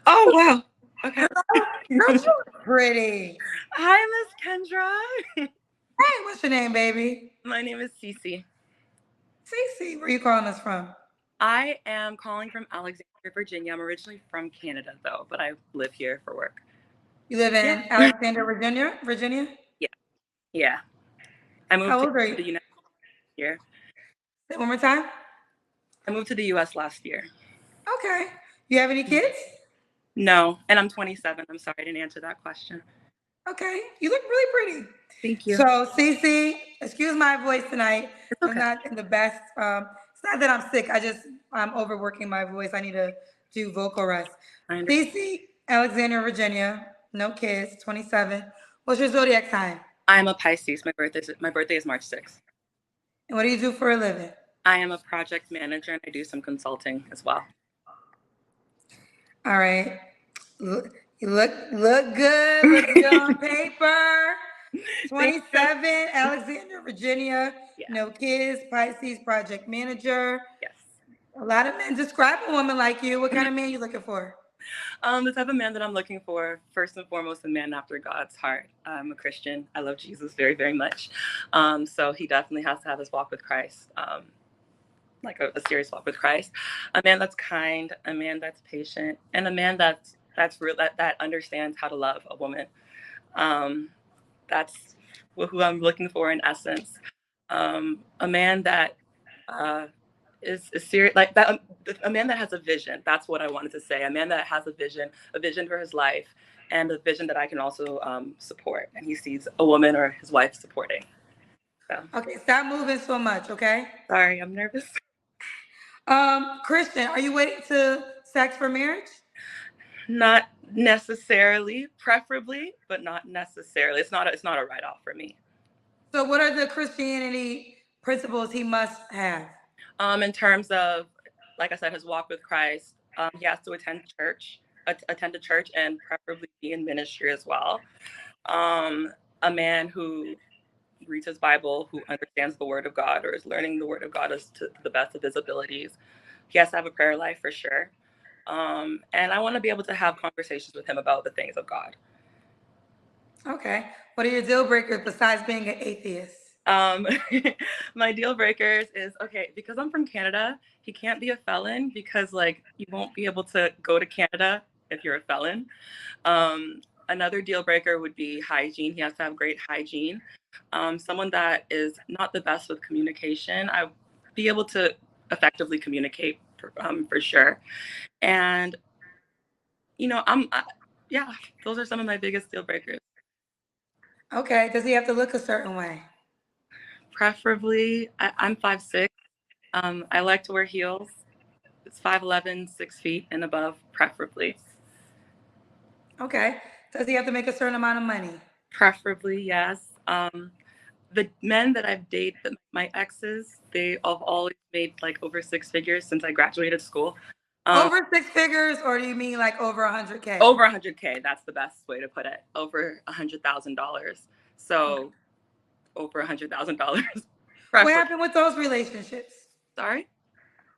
Oh, wow. Okay. Girl, you look pretty. Hi, Miss Kendra. Hey, what's your name, baby? My name is Cece. Cece, where you calling us from? I am calling from Alexandria, Virginia. I'm originally from Canada, though, but I live here for work. You live Yeah. in Alexandria, Virginia? Virginia? Yeah. Yeah. I moved How to old are you? the United States year. Say it one more time. I moved to the U.S. last year. Okay. You have any kids? No, and I'm 27. I'm sorry I didn't answer that question. Okay. You look really pretty. Thank you. So, Cece, excuse my voice tonight. It's I'm okay. not in the best. It's not that I'm sick. I'm overworking my voice. I need to do vocal rest. I understand. Cece, Alexandria, Virginia. No kids. 27. What's your zodiac sign? I'm a Pisces. My birthday is March 6th. And what do you do for a living? I am a project manager and I do some consulting as well. All right. You look good. Looks good on paper. Thank you. 27, Alexandria, Virginia. Yeah. No kids. Pisces, project manager. Yes. A lot of men describe a woman like you. What kind of man you looking for? The type of man that I'm looking for, first and foremost, a man after God's heart. I'm a Christian. I love Jesus very, very much. So he definitely has to have his walk with Christ, like a serious walk with Christ. A man that's kind, a man that's patient, and a man that's real, that understands how to love a woman. That's who I'm looking for in essence. A man that uh, is serious, like that. A man that has a vision. That's what I wanted to say. A man that has a vision for his life, and a vision that I can also support. And he sees a woman or his wife supporting. So Okay, stop moving so much, okay? sorry, I'm nervous. Christian, are you waiting to sex for marriage? Not necessarily, preferably, but not necessarily. It's not a write off for me. So what are the Christianity principles he must have? In terms of, like I said, his walk with Christ, he has to attend a church, and preferably be in ministry as well. A man who reads his Bible, who understands the Word of God, or is learning the Word of God as to the best of his abilities. He has to have a prayer life for sure. And I want to be able to have conversations with him about the things of God. Okay. What are your deal breakers besides being an atheist? Um, my deal breakers is okay, because I'm from Canada, he can't be a felon because like you won't be able to go to Canada if you're a felon. Another deal breaker would be hygiene. He has to have great hygiene. Someone that is not the best with communication. I be able to effectively communicate for sure. And yeah, those are some of my biggest deal breakers. Okay. Does he have to look a certain way? Preferably, I'm 5'6". I like to wear heels. It's 5'11", 6 feet and above, preferably. Okay. Does he have to make a certain amount of money? Preferably, yes. The men that I've dated, my exes, they have always made like over six figures since I graduated school. Over six figures, or do you mean like over 100K? Over 100K, that's the best way to put it. Over $100,000. Okay. So over $100,000. What Preferably. happened with those relationships? Sorry.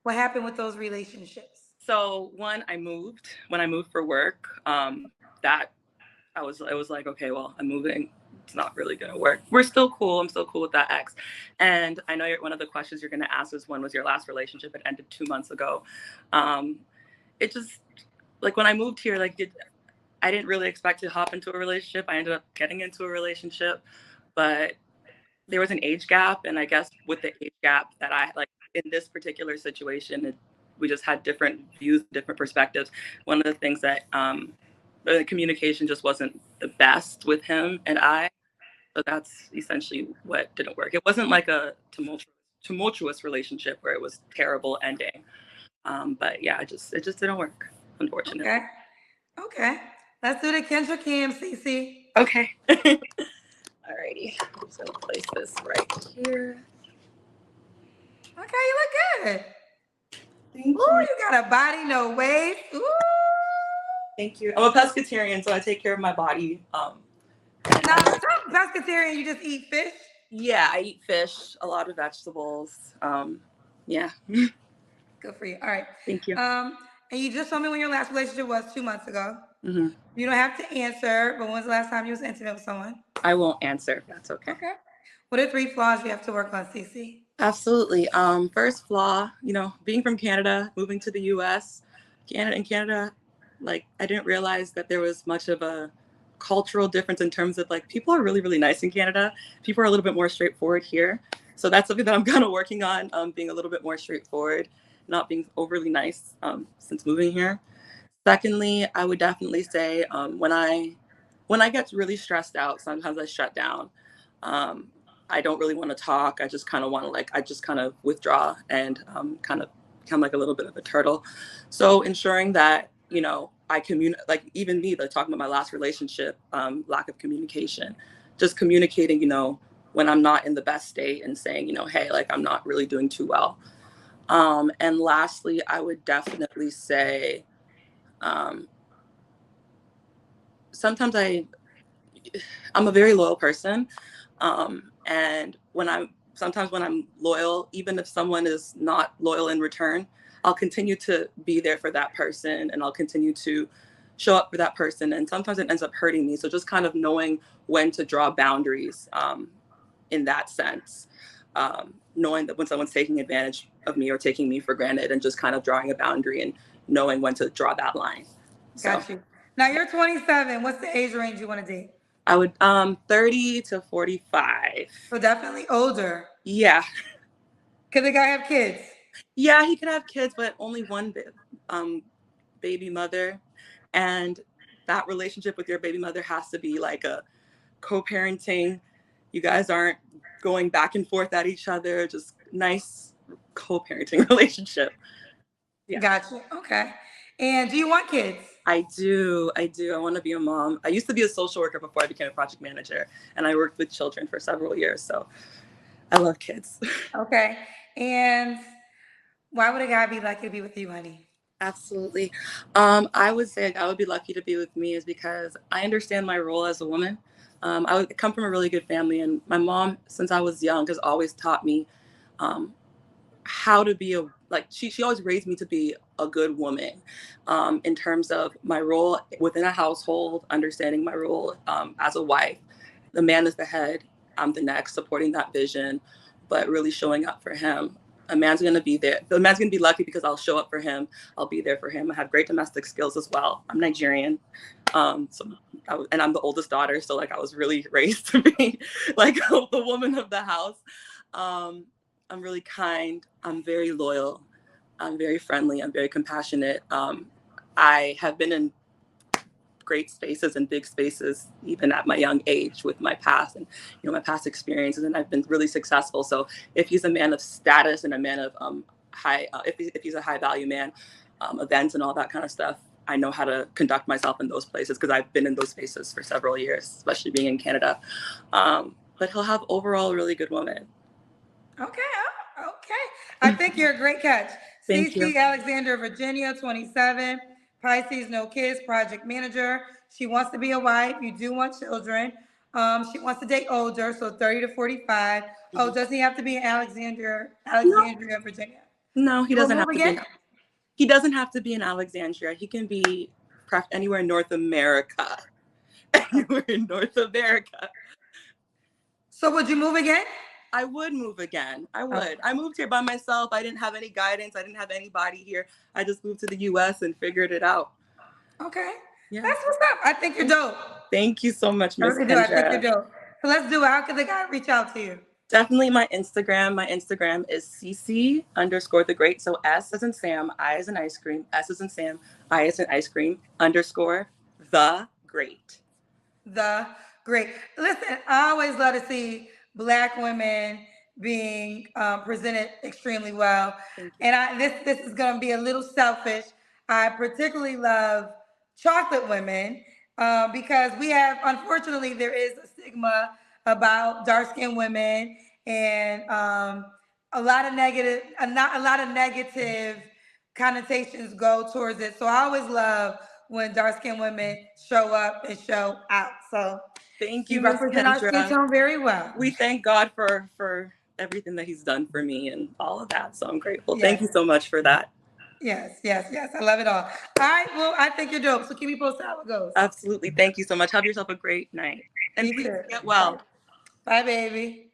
What happened with those relationships? So when I moved for work, that it was like, okay, well, I'm moving. It's not really going to work. We're still cool. I'm still cool with that ex. And I know one of the questions you're going to ask is, when was your last relationship? It ended 2 months ago. It just, like, when I moved here, I didn't really expect to hop into a relationship. I ended up getting into a relationship, but there was an age gap. And I guess with the age gap that I like in this particular situation, we just had different views, different perspectives. One of the things that the communication just wasn't the best with him and I. So that's essentially what didn't work. It wasn't like a tumultuous relationship where it was terrible ending. But yeah, it just didn't work, unfortunately. Okay. Okay. Let's do the Kendra Cam, Cece. Okay. Alrighty. I'm just gonna place this right here. Okay, you look good. Thank Ooh, you. you got a body, no waist. Ooh. Thank you. I'm a pescatarian, so I take care of my body. Now, some pescatarian, you just eat fish. Yeah, I eat fish, a lot of vegetables. Yeah. Good for you. All right. Thank you. Um, And you just told me when your last relationship was 2 months ago. Mm-hmm. You don't have to answer, but when's the last time you was intimate with someone? I won't answer. That's okay. Okay. What are 3 flaws you have to work on, Cece? Absolutely. First flaw, you know, being from Canada, moving to the U.S., Canada, like I didn't realize that there was much of a cultural difference in terms of like people are really, really nice in Canada. People are a little bit more straightforward here. So that's something that I'm kind of working on, being a little bit more straightforward, not being overly nice since moving here. Secondly, I would definitely say when I get really stressed out, sometimes I shut down. Um, I don't really want to talk. I just kind of want to I just kind of withdraw and kind of become like a little bit of a turtle. So ensuring that I communicate, like even me, like talking about my last relationship, lack of communication, just communicating, when I'm not in the best state and saying, hey, like I'm not really doing too well. And lastly, I would definitely say um, sometimes I'm a very loyal person, and sometimes when I'm loyal, even if someone is not loyal in return, I'll continue to be there for that person, and I'll continue to show up for that person. And sometimes it ends up hurting me. So just kind of knowing when to draw boundaries in that sense. Knowing that when someone's taking advantage of me or taking me for granted, and just kind of drawing a boundary and knowing when to draw that line. So Got you. Now you're 27. What's the age range you want to date? I would 30 to 45. So definitely older. Yeah. Could the guy have kids? Yeah, he could have kids, but only one baby mother. And that relationship with your baby mother has to be like a co-parenting. You guys aren't going back and forth at each other, just nice co-parenting relationship. Yeah. Got you. Okay. And do you want kids? I do. I want to be a mom. I used to be a social worker before I became a project manager, and I worked with children for several years. So I love kids. Okay. And why would a guy be lucky to be with you, honey? Absolutely. I would say I would be lucky to be with me is because I understand my role as a woman. I come from a really good family, and my mom, since I was young, has always taught me um, how to be she always raised me to be a good woman in terms of my role within a household, understanding my role as a wife. The man is the head, I'm the neck, supporting that vision, but really showing up for him. A man's going to be there. The man's going to be lucky because I'll show up for him. I'll be there for him. I have great domestic skills as well. I'm Nigerian. And I'm the oldest daughter. So like I was really raised to be like the woman of the house. I'm really kind. I'm very loyal. I'm very friendly. I'm very compassionate. I have been in great spaces and big spaces, even at my young age with my past and, my past experiences. And I've been really successful. So if he's a man of status and a man of if he's a high value man, events and all that kind of stuff, I know how to conduct myself in those places because I've been in those spaces for several years, especially being in Canada. But he'll have overall really good women. Okay. Okay. I think you're a great catch. Thank you. Cece Alexander, Virginia, 27, Pisces, no kids, project manager. She wants to be a wife. You do want children. She wants to date older, so 30 to 45. Oh, does he have to be in Alexandria, Virginia? No, he doesn't have to again? be. He doesn't have to be in Alexandria. He can be anywhere in North America. Anywhere in North America. So would you move again? I would move again. I would. Okay. I moved here by myself. I didn't have any guidance. I didn't have anybody here. I just moved to the U.S. and figured it out. Okay. Yeah. That's what's up. I think you're dope. Thank you so much, Miss Kendra. I think you're dope. So let's do it. How can the guy reach out to you? Definitely my Instagram. My Instagram is cc_the_great. So S as in Sam, I as in ice cream, S as in Sam, I as in ice cream, _the great. The great. Listen, I always love to see Black women being presented extremely well. And this is going to be a little selfish. I particularly love chocolate women because unfortunately, there is a stigma about dark-skinned women and a lot of negative connotations go towards it. So I always love when dark-skinned women show up and show out. So thank you, represent our skin tone very well. We thank God for everything that he's done for me and all of that. So I'm grateful. Yes. Thank you so much for that. Yes, yes, yes. I love it all. All right. Well, I think you're dope. So keep me posted how it goes. Absolutely. Thank you so much. Have yourself a great night. And You please too. get well. Bye, baby.